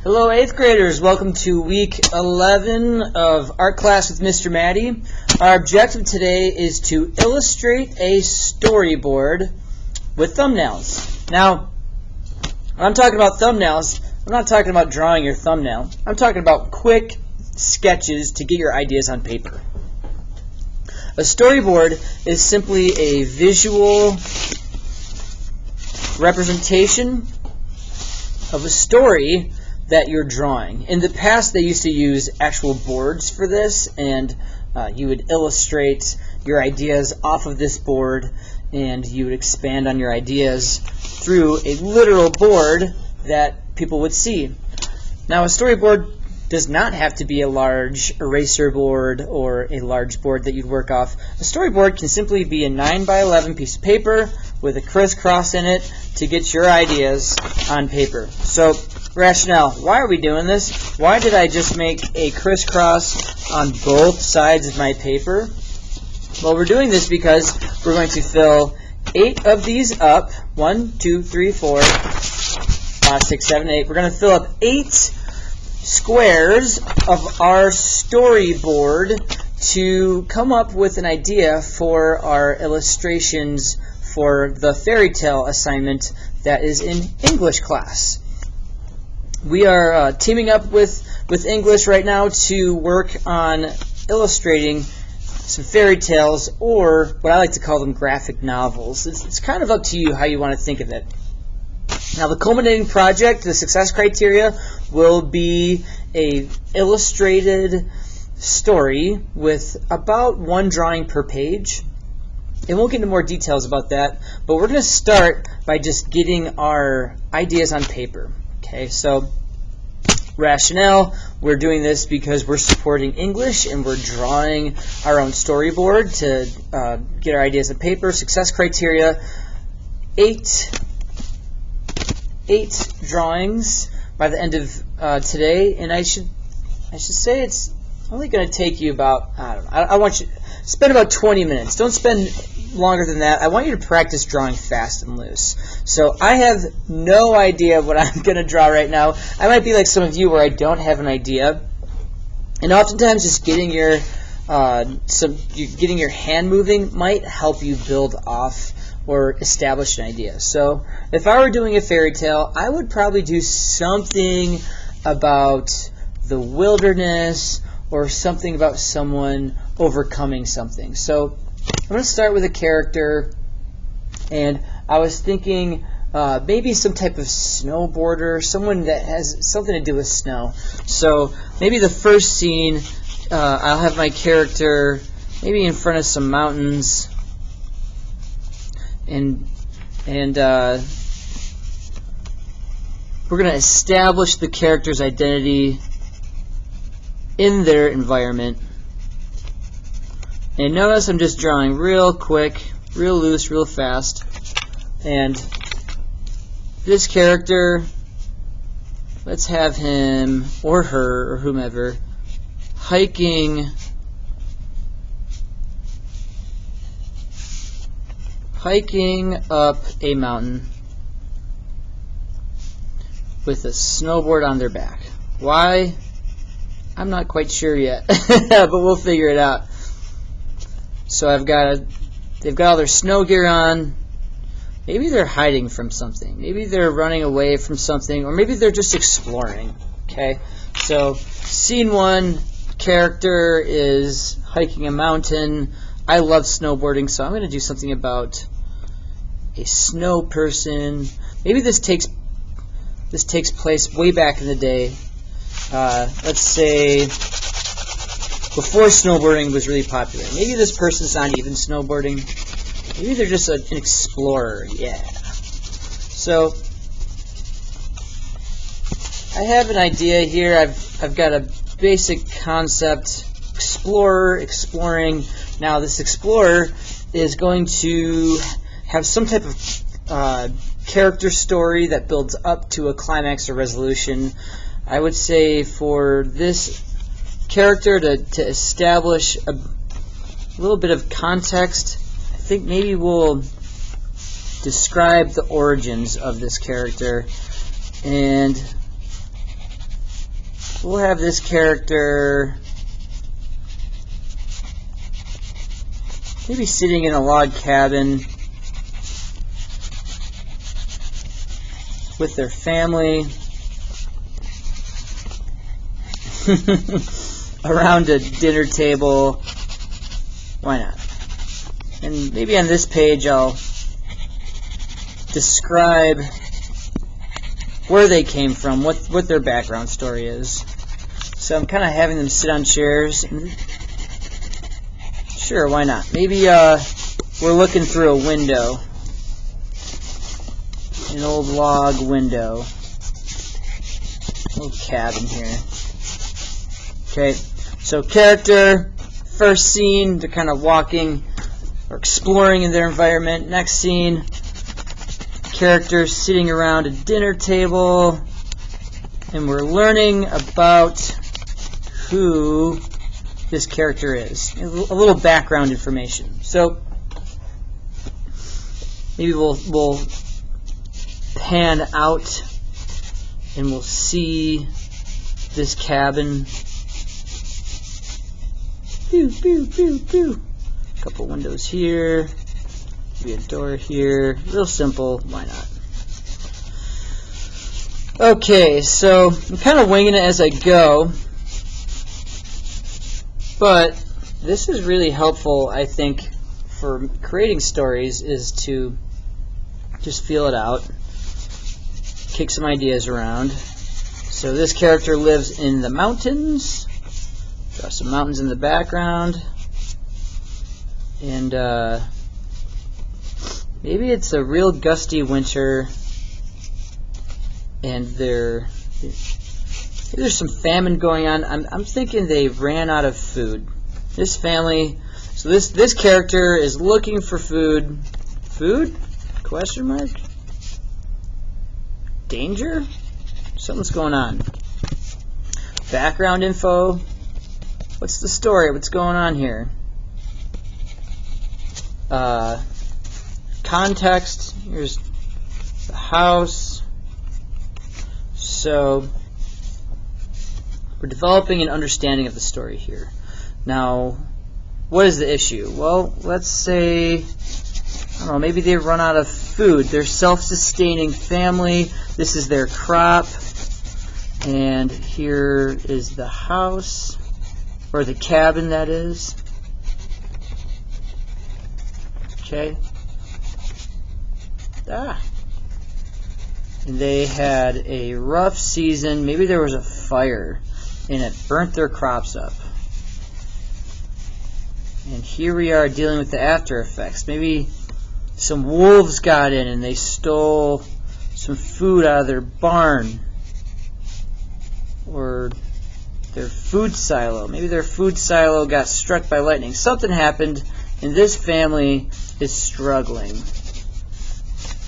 Hello 8th graders, welcome to week 11 of art class with Mr. Maddie. Our objective today is to illustrate a storyboard with thumbnails. Now, when I'm talking about thumbnails, I'm not talking about drawing your thumbnail. I'm talking about quick sketches to get your ideas on paper. A storyboard is simply a visual representation of a story that you're drawing. In the past, they used to use actual boards for this, and you would illustrate your ideas off of this board, and you would expand on your ideas through a literal board that people would see. Now, a storyboard does not have to be a large eraser board or a large board that you'd work off. A storyboard can simply be a 9x11 piece of paper with a crisscross in it to get your ideas on paper. So, rationale. Why are we doing this? Why did I just make a crisscross on both sides of my paper? Well, we're doing this because we're going to fill 8 of these up. 1, 2, 3, 4, 5, 6, 7, 8. We're going to fill up 8 squares of our storyboard to come up with an idea for our illustrations for the fairy tale assignment that is in English class. We are teaming up with English right now to work on illustrating some fairy tales, or what I like to call them, graphic novels. It's kind of up to you how you want to think of it. Now, the culminating project, the success criteria, will be a illustrated story with about 1 drawing per page. And we'll get into more details about that, but we're going to start by just getting our ideas on paper. Okay, so rationale, we're doing this because we're supporting English and we're drawing our own storyboard to get our ideas on paper. Success criteria, 8 drawings by the end of today, and I should say it's only going to take you about, I don't know, I want you to spend about 20 minutes. Don't spend longer than that. I want you to practice drawing fast and loose. So I have no idea what I'm going to draw right now. I might be like some of you where I don't have an idea. And oftentimes just getting your hand moving might help you build off or establish an idea. So if I were doing a fairy tale, I would probably do something about the wilderness or something about someone overcoming something. So I'm going to start with a character, and I was thinking maybe some type of snowboarder, someone that has something to do with snow. So maybe the first scene, I'll have my character maybe in front of some mountains, and we're going to establish the character's identity in their environment. And notice I'm just drawing real quick, real loose, real fast. And this character, let's have him or her or whomever hiking up a mountain with a snowboard on their back. Why? I'm not quite sure yet, but we'll figure it out. So they've got all their snow gear on. Maybe they're hiding from something. Maybe they're running away from something, or maybe they're just exploring. Okay, so scene 1, character is hiking a mountain. I love snowboarding, so I'm going to do something about a snow person. Maybe this takes place way back in the day. Let's say before snowboarding was really popular. Maybe this person's not even snowboarding. Maybe they're just an explorer. Yeah. So I have an idea here. I've got a basic concept. Explorer, exploring. Now this explorer is going to have some type of character story that builds up to a climax or resolution. I would say for this character to establish a little bit of context, I think maybe we'll describe the origins of this character, and we'll have this character maybe sitting in a log cabin with their family around a dinner table. Why not? And maybe on this page I'll describe where they came from, what their background story is. So I'm kind of having them sit on chairs. Sure, why not? Maybe we're looking through a window, an old log window, little cabin here. Okay, so character, first scene, they're kind of walking or exploring in their environment. Next scene, character sitting around a dinner table, and we're learning about who this character is. A little background information. So maybe we'll pan out and we'll see this cabin. Pew, pew, pew, pew. A couple windows here. Maybe a door here. Real simple. Why not? Okay, so I'm kind of winging it as I go. But this is really helpful, I think, for creating stories, is to just feel it out, kick some ideas around. So this character lives in the mountains. Draw some mountains in the background. And maybe it's a real gusty winter, and there's some famine going on. I'm thinking they ran out of food. This family, so this character is looking for food. Food? Question mark? Danger? Something's going on. Background info. What's the story? What's going on here? Context. Here's the house. So we're developing an understanding of the story here. Now, what is the issue? Well, let's say, I don't know, maybe they run out of food. They're self-sustaining family. This is their crop. And here is the house, or the cabin, that is. Okay. And they had a rough season. Maybe there was a fire and it burnt their crops up. And here we are dealing with the after effects. Maybe some wolves got in and they stole some food out of their barn or their food silo. Maybe their food silo got struck by lightning. Something happened and this family is struggling.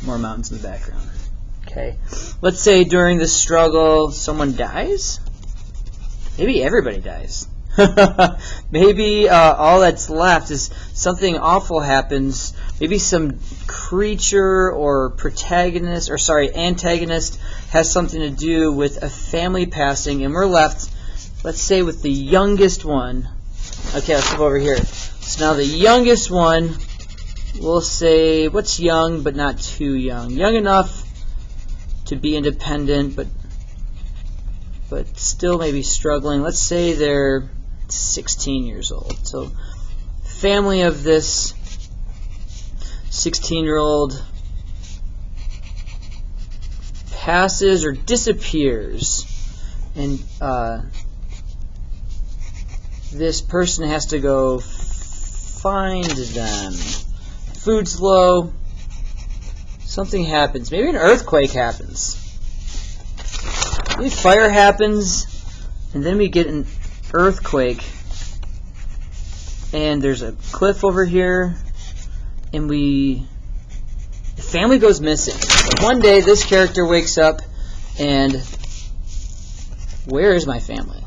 More mountains in the background. Okay. Let's say during the struggle someone dies. Maybe everybody dies. Maybe all that's left is something awful happens. Maybe some creature or antagonist has something to do with a family passing, and we're left, let's say, with the youngest one. Okay, let's go over here. So now the youngest one, we'll say, what's young but not too young? Young enough to be independent, but still maybe struggling. Let's say they're 16 years old. So family of this 16-year-old passes or disappears, and this person has to go find them. Food's low. Something happens. Maybe an earthquake happens. Maybe fire happens, and then we get an earthquake, and there's a cliff over here, and the family goes missing. So one day this character wakes up, and where is my family?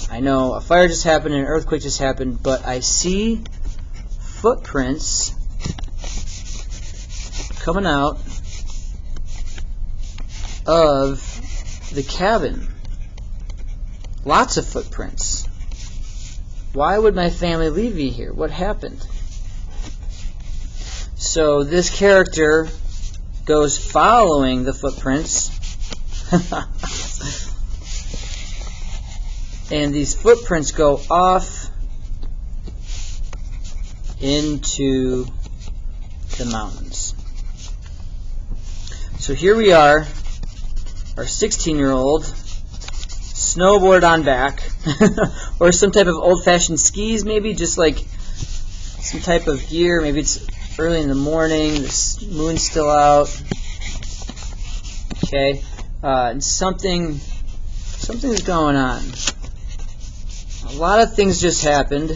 I know a fire just happened and an earthquake just happened, but I see footprints coming out of the cabin. Lots of footprints. Why would my family leave me here? What happened? So this character goes following the footprints. And these footprints go off into the mountains. So here we are, our 16-year-old, snowboard on back, or some type of old-fashioned skis maybe, just like some type of gear. Maybe it's early in the morning, the moon's still out. Okay, and something's going on. A lot of things just happened.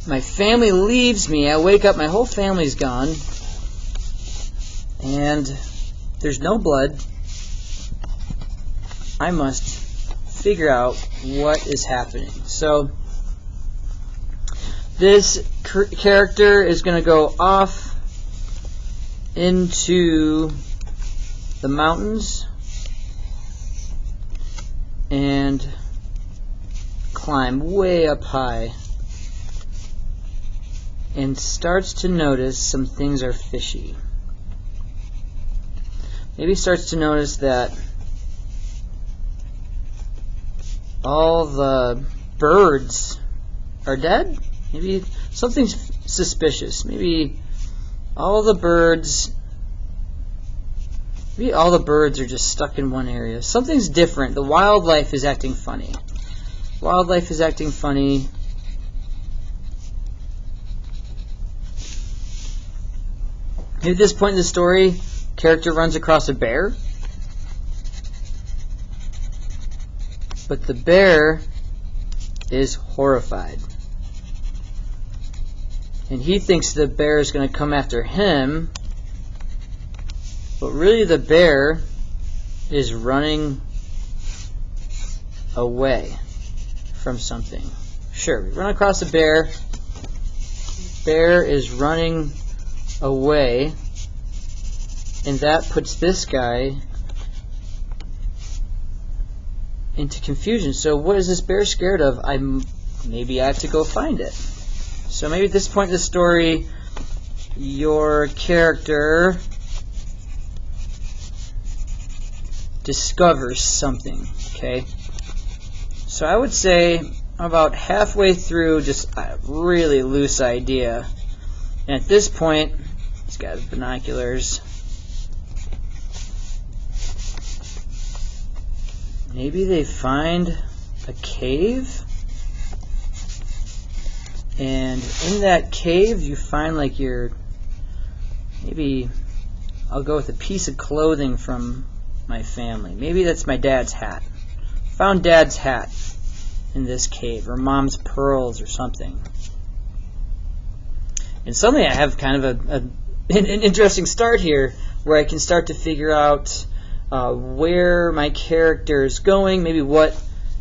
My family leaves me. I wake up, my whole family's gone. And there's no blood. I must figure out what is happening. So this character is going to go off into the mountains and climb way up high and starts to notice some things are fishy. Maybe starts to notice that all the birds are dead. Maybe something's suspicious. Maybe all the birds are just stuck in one area. Something's different. The wildlife is acting funny. Wildlife is acting funny. Maybe at this point in the story, character runs across a bear. But the bear is horrified. And he thinks the bear is going to come after him. But really the bear is running away from something. Sure, we run across a bear. Bear is running away. And that puts this guy into confusion. So what is this bear scared of? Maybe I have to go find it. So maybe at this point in the story, your character discovers something. Okay? So I would say I'm about halfway through, just a really loose idea. And at this point, he's got his binoculars. Maybe they find a cave, and in that cave you find like maybe I'll go with a piece of clothing from my family. Maybe that's my dad's hat. Found dad's hat in this cave, or mom's pearls or something. And suddenly I have kind of an interesting start here, where I can start to figure out where my character is going, maybe what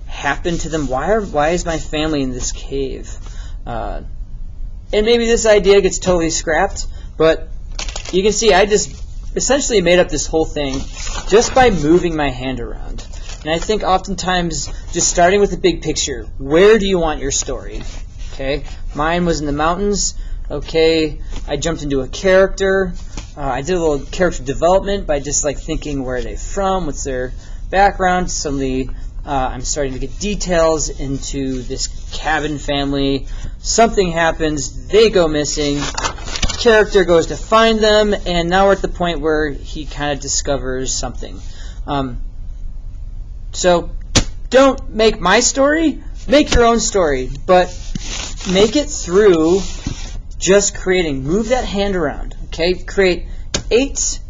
happened to them. Why is my family in this cave? And maybe this idea gets totally scrapped, but you can see I just essentially made up this whole thing just by moving my hand around. And I think oftentimes just starting with the big picture, where do you want your story? Okay, mine was in the mountains. Okay, I jumped into a character. I did a little character development by just like thinking, where are they from, what's their background. Suddenly I'm starting to get details into this cabin family. Something happens, they go missing, character goes to find them, and now we're at the point where he kind of discovers something. So don't make my story, make your own story, but make it through just creating. Move that hand around, okay? Create 8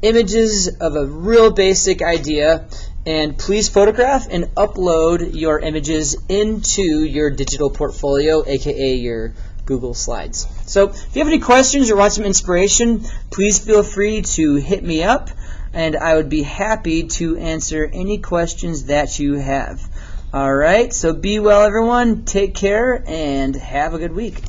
images of a real basic idea, and please photograph and upload your images into your digital portfolio, aka your Google Slides. So if you have any questions or want some inspiration, please feel free to hit me up, and I would be happy to answer any questions that you have. All right, so be well, everyone. Take care, and have a good week.